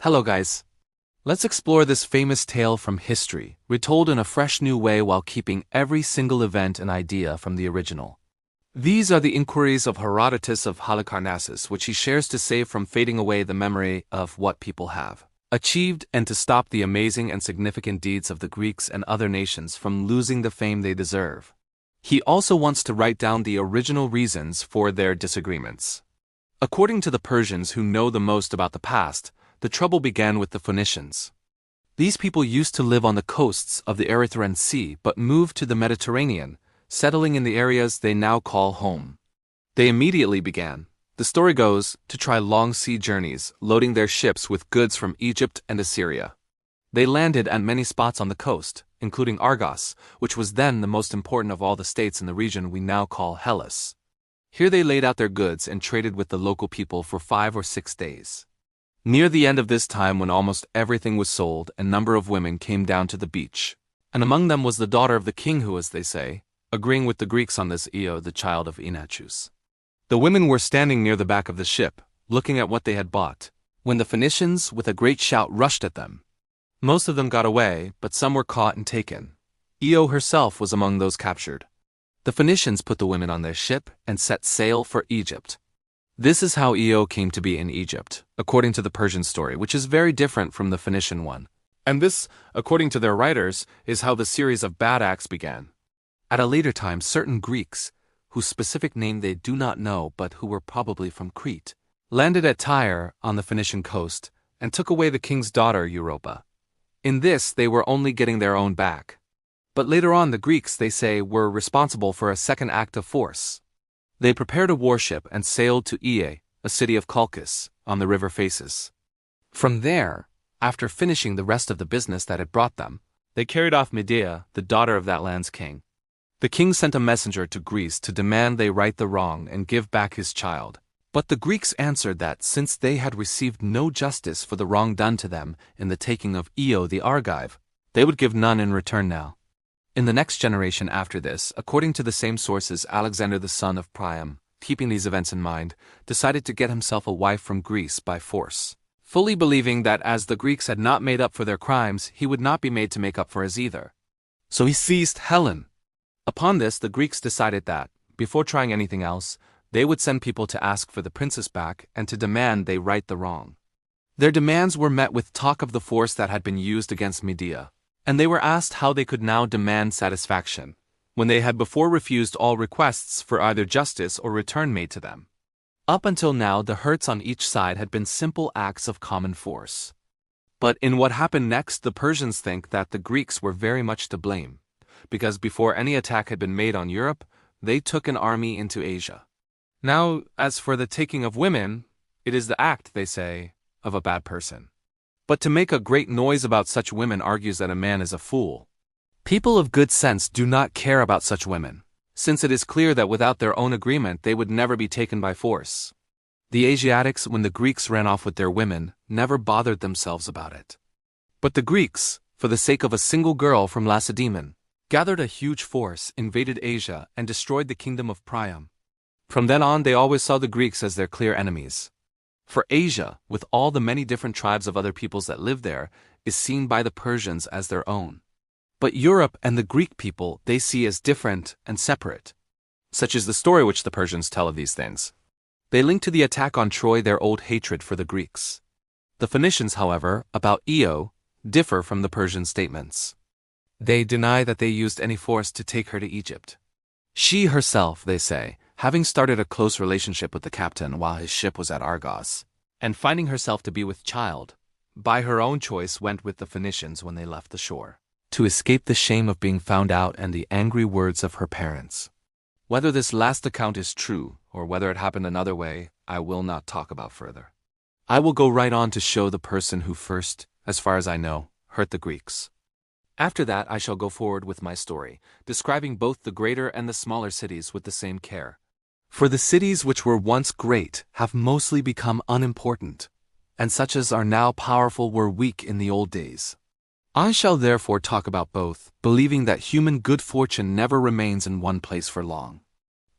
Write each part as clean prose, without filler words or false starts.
Hello guys. Let's explore this famous tale from history, retold in a fresh new way while keeping every single event and idea from the original. These are the inquiries of Herodotus of Halicarnassus, which he shares to save from fading away the memory of what people have achieved and to stop the amazing and significant deeds of the Greeks and other nations from losing the fame they deserve. He also wants to write down the original reasons for their disagreements. According to the Persians who know the most about the past, the trouble began with the Phoenicians. These people used to live on the coasts of the Erythraean Sea but moved to the Mediterranean, settling in the areas they now call home. They immediately began, the story goes, to try long sea journeys, loading their ships with goods from Egypt and Assyria. They landed at many spots on the coast, including Argos, which was then the most important of all the states in the region we now call Hellas. Here they laid out their goods and traded with the local people for 5 or 6 days. Near the end of this time, when almost everything was sold, a number of women came down to the beach, and among them was the daughter of the king who, as they say, agreeing with the Greeks on this, Io, the child of Inachus. The women were standing near the back of the ship, looking at what they had bought, when the Phoenicians, with a great shout, rushed at them. Most of them got away, but some were caught and taken. Io herself was among those captured. The Phoenicians put the women on their ship and set sail for Egypt. This is how Io came to be in Egypt, according to the Persian story, which is very different from the Phoenician one. And this, according to their writers, is how the series of bad acts began. At a later time, certain Greeks, whose specific name they do not know but who were probably from Crete, landed at Tyre on the Phoenician coast and took away the king's daughter Europa. In this, they were only getting their own back. But later on, the Greeks, they say, were responsible for a second act of force. They prepared a warship and sailed to Aea, a city of Colchis, on the river Phasis. From there, after finishing the rest of the business that had brought them, they carried off Medea, the daughter of that land's king. The king sent a messenger to Greece to demand they right the wrong and give back his child. But the Greeks answered that since they had received no justice for the wrong done to them in the taking of Io the Argive, they would give none in return now. In the next generation after this, according to the same sources, Alexander the son of Priam, keeping these events in mind, decided to get himself a wife from Greece by force, fully believing that as the Greeks had not made up for their crimes, he would not be made to make up for his either. So he seized Helen. Upon this, the Greeks decided that, before trying anything else, they would send people to ask for the princess back and to demand they right the wrong. Their demands were met with talk of the force that had been used against Medea, and they were asked how they could now demand satisfaction, when they had before refused all requests for either justice or return made to them. Up until now, the hurts on each side had been simple acts of common force. But in what happened next, the Persians think that the Greeks were very much to blame, because before any attack had been made on Europe, they took an army into Asia. Now, as for the taking of women, it is the act, they say, of a bad person. But to make a great noise about such women argues that a man is a fool. People of good sense do not care about such women, since it is clear that without their own agreement they would never be taken by force. The Asiatics, when the Greeks ran off with their women, never bothered themselves about it. But the Greeks, for the sake of a single girl from Lacedaemon, gathered a huge force, invaded Asia, and destroyed the kingdom of Priam. From then on, they always saw the Greeks as their clear enemies. For Asia, with all the many different tribes of other peoples that live there, is seen by the Persians as their own. But Europe and the Greek people they see as different and separate. Such is the story which the Persians tell of these things. They link to the attack on Troy their old hatred for the Greeks. The Phoenicians, however, about Io, differ from the Persian statements. They deny that they used any force to take her to Egypt. She herself, they say, having started a close relationship with the captain while his ship was at Argos, and finding herself to be with child, by her own choice went with the Phoenicians when they left the shore, to escape the shame of being found out and the angry words of her parents. Whether this last account is true, or whether it happened another way, I will not talk about further. I will go right on to show the person who first, as far as I know, hurt the Greeks. After that I shall go forward with my story, describing both the greater and the smaller cities with the same care. For the cities which were once great have mostly become unimportant, and such as are now powerful were weak in the old days. I shall therefore talk about both, believing that human good fortune never remains in one place for long.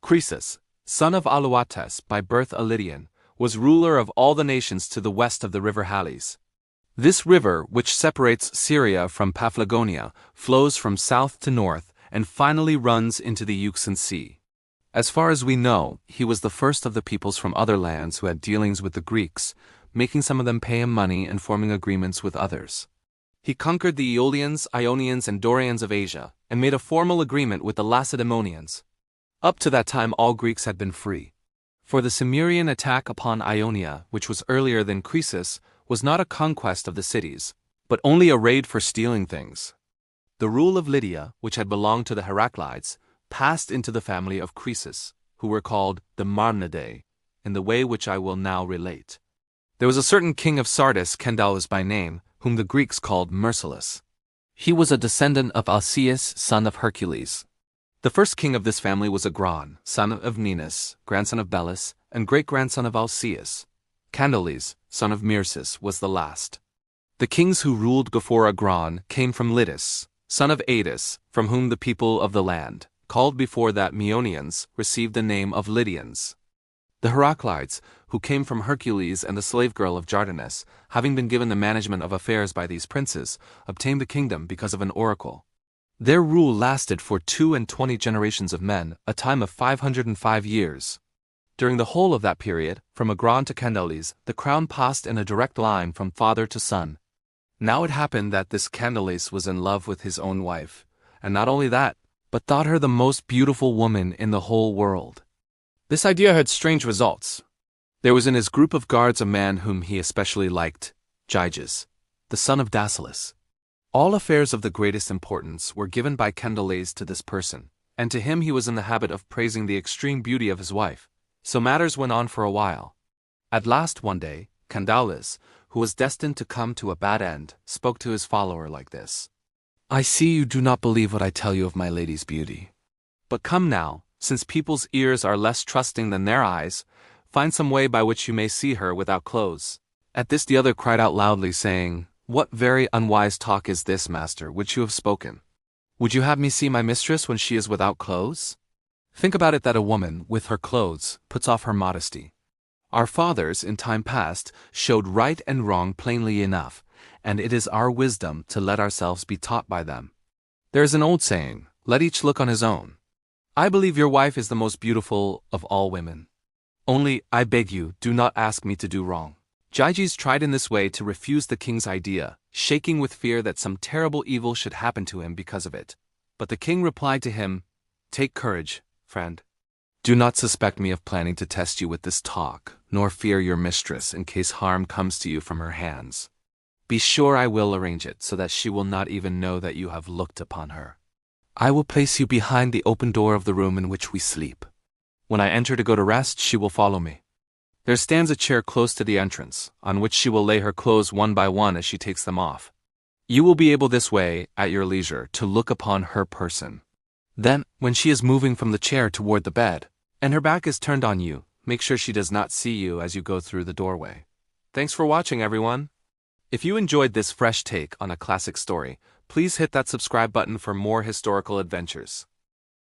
Croesus, son of Aluates, by birth a Lydian, was ruler of all the nations to the west of the river Halys. This river, which separates Syria from Paphlagonia, flows from south to north and finally runs into the Euxine Sea. As far as we know, he was the first of the peoples from other lands who had dealings with the Greeks, making some of them pay him money and forming agreements with others. He conquered the Aeolians, Ionians, and Dorians of Asia, and made a formal agreement with the Lacedaemonians. Up to that time all Greeks had been free. For the Cimmerian attack upon Ionia, which was earlier than Croesus, was not a conquest of the cities, but only a raid for stealing things. The rule of Lydia, which had belonged to the Heraclids, passed into the family of Croesus, who were called the Marnidae, in the way which I will now relate. There was a certain king of Sardis, Candaules by name, whom the Greeks called Merciless. He was a descendant of Alcaeus, son of Hercules. The first king of this family was Agron, son of Ninus, grandson of Belus, and great-grandson of Alcaeus. Candaules, son of Myrsis, was the last. The kings who ruled before Agron came from Lydus, son of Adus, from whom the people of the land, called before that Meonians, received the name of Lydians. The Heraclids, who came from Hercules and the slave girl of Dardanus, having been given the management of affairs by these princes, obtained the kingdom because of an oracle. Their rule lasted for 22 generations of men, a time of 505 years. During the whole of that period, from Agron to Candaules, the crown passed in a direct line from father to son. Now it happened that this Candaules was in love with his own wife, and not only that, but thought her the most beautiful woman in the whole world. This idea had strange results. There was in his group of guards a man whom he especially liked, Gyges, the son of Dascylus. All affairs of the greatest importance were given by Candaules to this person, and to him he was in the habit of praising the extreme beauty of his wife, so matters went on for a while. At last one day, Candaules, who was destined to come to a bad end, spoke to his follower like this. I see you do not believe what I tell you of my lady's beauty. But come now, since people's ears are less trusting than their eyes, find some way by which you may see her without clothes. At this the other cried out loudly, saying, What very unwise talk is this, master, which you have spoken? Would you have me see my mistress when she is without clothes? Think about it that a woman, with her clothes, puts off her modesty. Our fathers, in time past, showed right and wrong plainly enough, and it is our wisdom to let ourselves be taught by them. There is an old saying, let each look on his own. I believe your wife is the most beautiful of all women. Only, I beg you, do not ask me to do wrong. Gyges tried in this way to refuse the king's idea, shaking with fear that some terrible evil should happen to him because of it. But the king replied to him, Take courage, friend. Do not suspect me of planning to test you with this talk, nor fear your mistress in case harm comes to you from her hands. Be sure I will arrange it so that she will not even know that you have looked upon her. I will place you behind the open door of the room in which we sleep. When I enter to go to rest, she will follow me. There stands a chair close to the entrance, on which she will lay her clothes one by one as she takes them off. You will be able this way, at your leisure, to look upon her person. Then, when she is moving from the chair toward the bed, and her back is turned on you, make sure she does not see you as you go through the doorway. Thanks for watching, everyone. If you enjoyed this fresh take on a classic story, please hit that subscribe button for more historical adventures.